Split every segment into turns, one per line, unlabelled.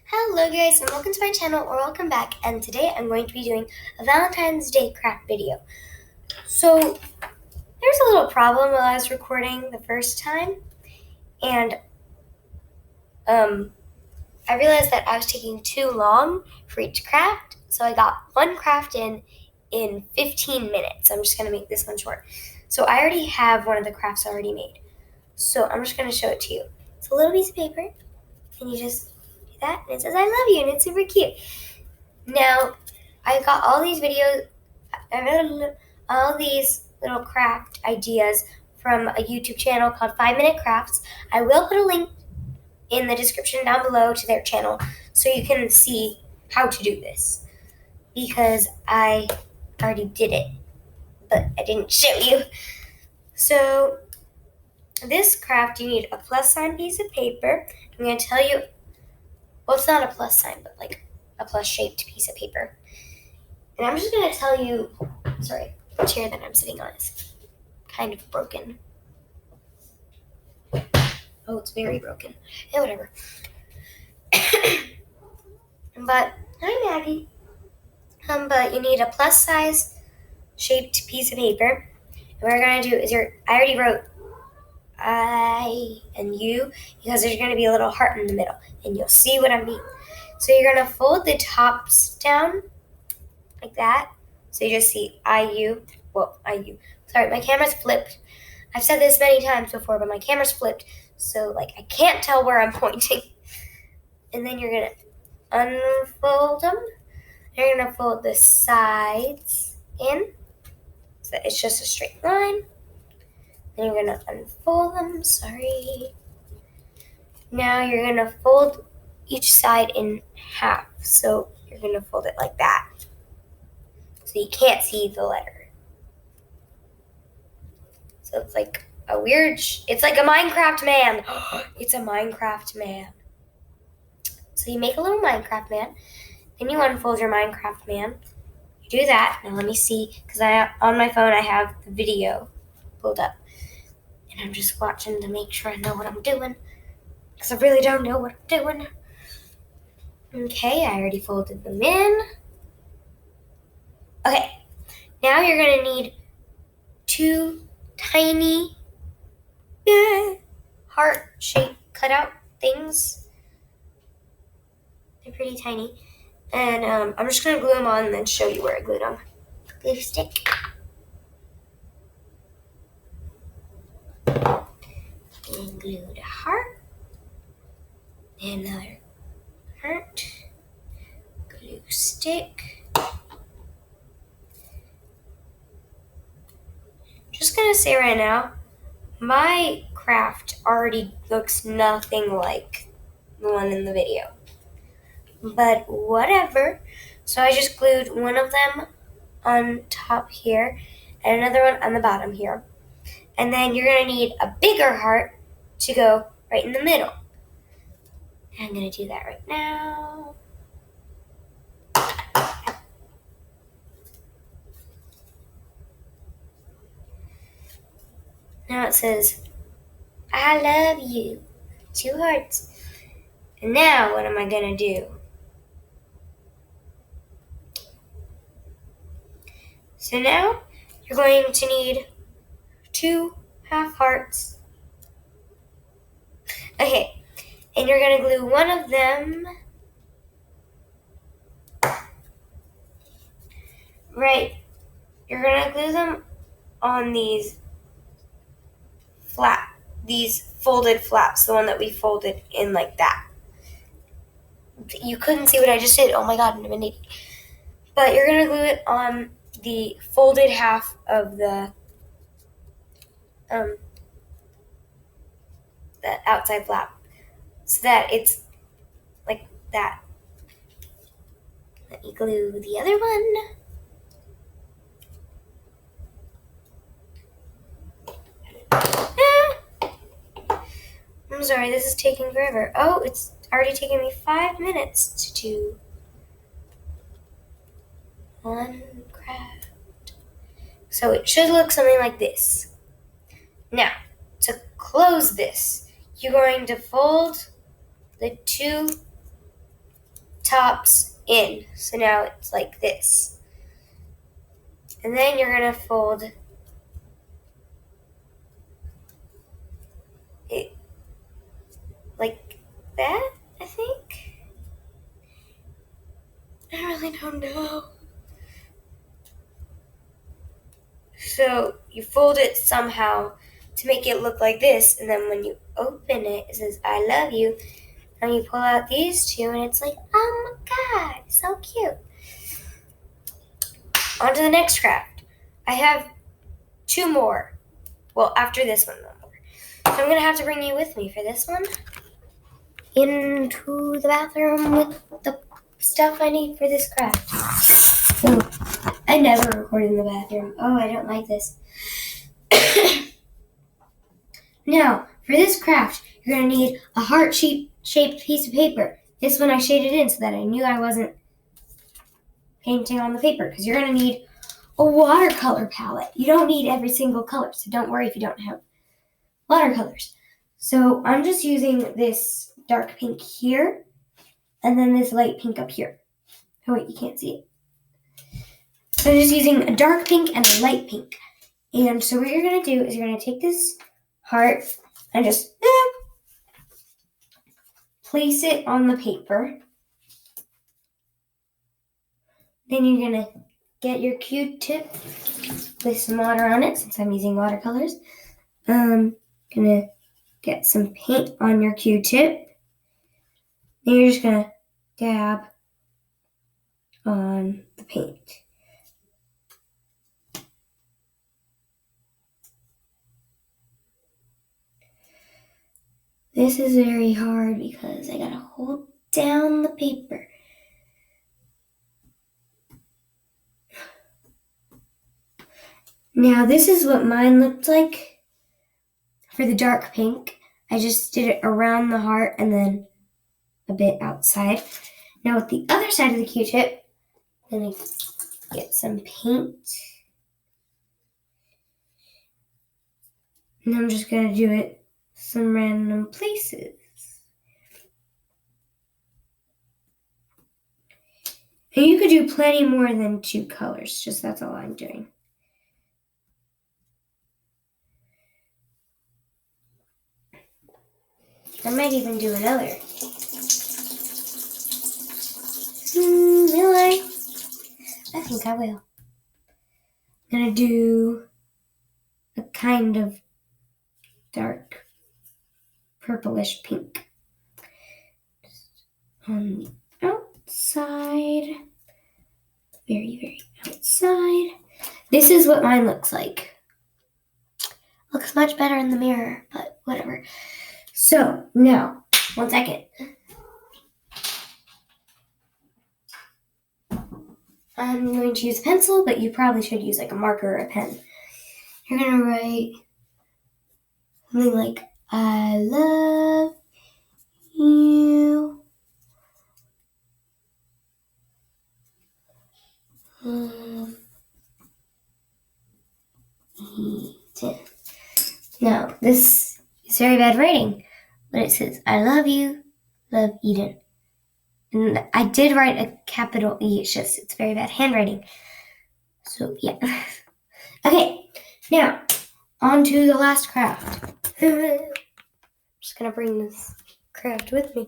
Hello guys and welcome to my channel or welcome back, and today I'm going to be doing a Valentine's Day craft video. So there's a little problem while I was recording the first time, and I realized that I was taking too long for each craft, so I got one craft in 15 minutes. I'm just going to make this one short. So I already have one of the crafts already made, so I'm just going to show it to you. It's a little piece of paper, and you just do that, and it says I love you, and it's super cute. Now, I got all these all these little craft ideas from a YouTube channel called 5 Minute Crafts. I will put a link in the description down below to their channel so you can see how to do this, because I already did it, but I didn't show you. So this craft, you need a plus sign piece of paper. I'm going to tell you, well, it's not a plus sign, but like a plus shaped piece of paper. And I'm just going to tell you, sorry, the chair that I'm sitting on is kind of broken. Oh, it's very broken. Yeah, whatever. But, hi Maggie. But you need a plus size shaped piece of paper. And what we're going to do is I already wrote I and you, because there's going to be a little heart in the middle. And you'll see what I mean. So you're going to fold the tops down like that. So you just see IU. Sorry, my camera's flipped. I've said this many times before, but my camera's flipped, so like I can't tell where I'm pointing. And then you're gonna unfold them. You're gonna fold the sides in, so that it's just a straight line. Then you're gonna unfold them. Sorry. Now you're gonna fold each side in half. So you're gonna fold it like that, so you can't see the letter. So it's like a weird, it's like a Minecraft man. It's a Minecraft man. So you make a little Minecraft man. Then you unfold your Minecraft man. You do that. Now let me see, because on my phone I have the video pulled up. And I'm just watching to make sure I know what I'm doing, because I really don't know what I'm doing. Okay, I already folded them in. Okay, now you're going to need two tiny heart-shaped cutout things. They're pretty tiny. And I'm just going to glue them on and then show you where I glued them. Glue stick. And glued a heart. And another heart. Glue stick. Just going to say right now, my craft already looks nothing like the one in the video. But whatever. So I just glued one of them on top here and another one on the bottom here. And then you're going to need a bigger heart to go right in the middle. And I'm going to do that right now. Now it says, I love you. 2 hearts. And now what am I going to do? So now you're going to need 2 half hearts. Okay, and you're going to glue one of them right. You're going to glue them on these folded flaps, the one that we folded in like that. You couldn't see what I just did. Oh my god, I'm an idiot. But you're going to glue it on the folded half of the outside flap, so that it's like that. Let me glue the other one. I'm sorry, this is taking forever. Oh, it's already taken me 5 minutes to do one craft. So it should look something like this. Now, to close this, you're going to fold the 2 tops in. So now it's like this. And then you're going to fold it like that, I think. I really don't know. So you fold it somehow to make it look like this, and then when you open it, it says, I love you. And you pull out these two, and it's like, oh my God, so cute. On to the next craft. I have 2 more. Well, after this one, 1 more. So I'm going to have to bring you with me for this one. Into the bathroom with the stuff I need for this craft. So, I never record in the bathroom. Oh, I don't like this. Now, for this craft, you're going to need a heart-shaped piece of paper. This one I shaded in so that I knew I wasn't painting on the paper, because you're going to need a watercolor palette. You don't need every single color, so don't worry if you don't have watercolors. So I'm just using this dark pink here, and then this light pink up here. Oh wait, you can't see it. So I'm just using a dark pink and a light pink. And so what you're going to do is you're going to take this heart and just place it on the paper. Then you're going to get your Q-tip with some water on it, since I'm using watercolors. Going to get some paint on your Q-tip. Then you're just going to dab on the paint. This is very hard because I gotta hold down the paper. Now this is what mine looked like for the dark pink. I just did it around the heart and then a bit outside. Now with the other side of the Q-tip, I'm gonna get some paint. And I'm just gonna do it some random places. And you could do plenty more than 2 colors, just that's all I'm doing. I might even do another. Will I? I think I will. I'm gonna do a kind of dark purplish pink. Just on the outside. Very, very outside. This is what mine looks like. Looks much better in the mirror, but whatever. So, now, 1 second. I'm going to use a pencil, but you probably should use like a marker or a pen. You're going to write something like, I love you. Now, this is very bad writing, but it says, I love you, love Eden. And I did write a capital E, it's very bad handwriting. So, yeah. Okay, now, on to the last craft. I'm just going to bring this craft with me.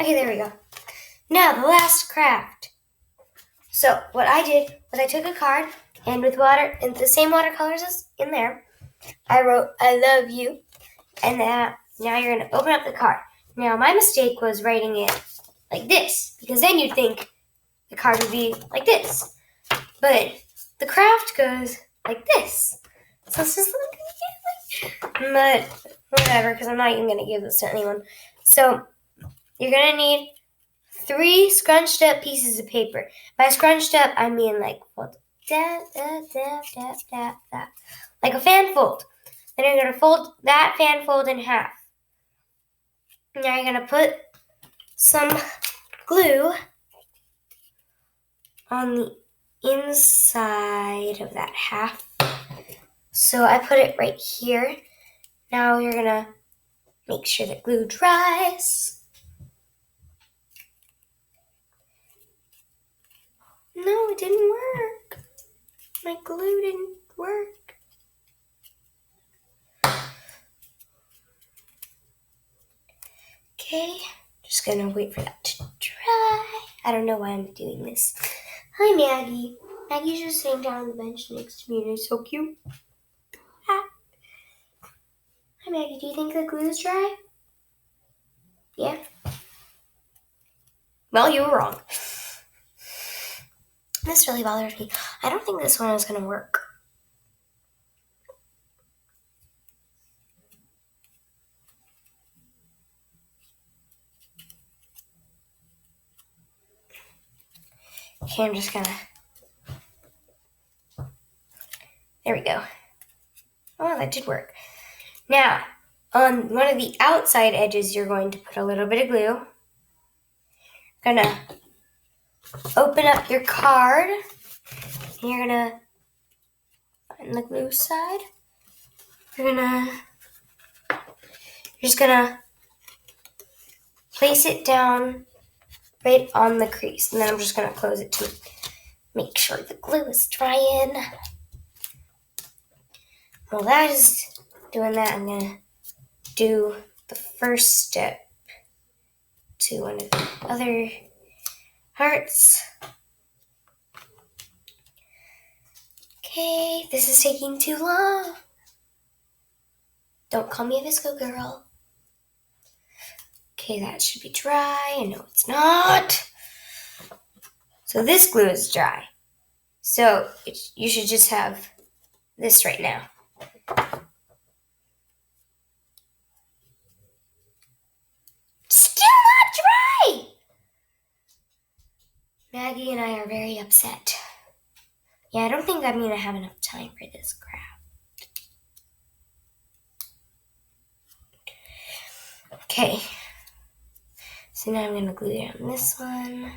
Okay, there we go. Now, the last craft. So, what I did was I took a card, and with water, and the same watercolors as in there, I wrote, I love you. And now you're going to open up the card. Now, my mistake was writing it like this, because then you'd think the card would be like this. But the craft goes like this. So it's just like, but whatever, because I'm not even going to give this to anyone. So you're going to need 3 scrunched up pieces of paper. By scrunched up, I mean like fold, like a fan fold. Then you're going to fold that fan fold in half. Now you're going to put some glue on the inside of that half. So I put it right here. Now you're going to make sure that glue dries. No, it didn't work. My glue didn't work. Okay, just gonna wait for that to dry. I don't know why I'm doing this. Hi, Maggie. Maggie's just sitting down on the bench next to me, and it's so cute. Ah. Hi, Maggie. Do you think the glue is dry? Yeah? Well, you were wrong. This really bothers me. I don't think this one is gonna work. Okay, I'm just gonna... There we go. Oh, that did work. Now, on one of the outside edges, you're going to put a little bit of glue. Gonna open up your card. And you're gonna find the glue side. You're just gonna place it down right on the crease. And then I'm just gonna close it to make sure the glue is drying. While that is doing that, I'm gonna do the first step to one of the other hearts. Okay, this is taking too long. Don't call me a Visco girl. Okay, that should be dry. No, it's not. So this glue is dry. So you should just have this right now. Still not dry! Maggie and I are very upset. Yeah, I don't think I'm going to have enough time for this crap. Okay. So now I'm going to glue down this one.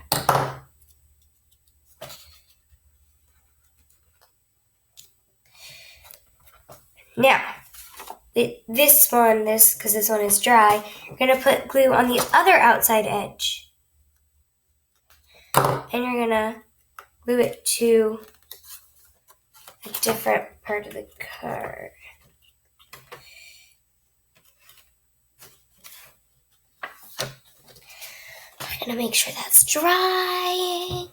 Now, because this one is dry, you're going to put glue on the other outside edge. And you're going to glue it to a different part of the card. I'm going to make sure that's drying.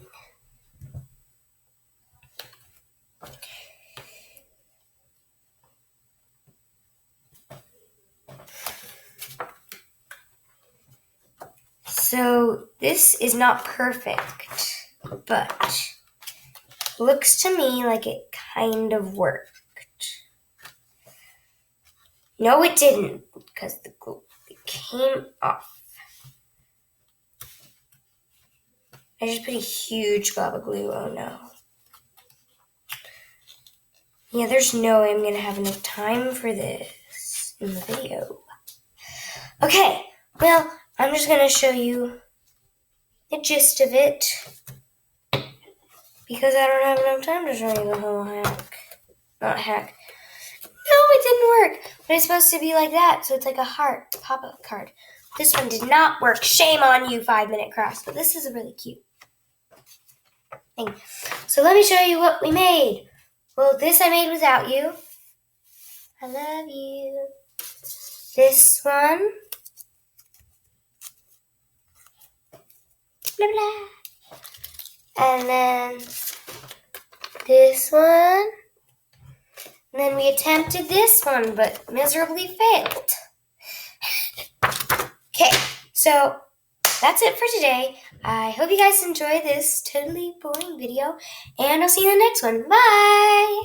So this is not perfect, but looks to me like it kind of worked. No, it didn't, because the glue came off. I just put a huge glob of glue. Oh no. Yeah, there's no way I'm going to have enough time for this in the video. Okay, well, I'm just going to show you the gist of it, because I don't have enough time to show you the whole hack. Not hack. No, it didn't work. But it's supposed to be like that, so it's like a heart pop-up card. This one did not work. Shame on you, 5-minute crafts. But this is a really cute thing. So let me show you what we made. Well, this I made without you. I love you. This one. Blah, blah. And then this one. And then we attempted this one, but miserably failed. Okay, so that's it for today. I hope you guys enjoyed this totally boring video, and I'll see you in the next one. Bye!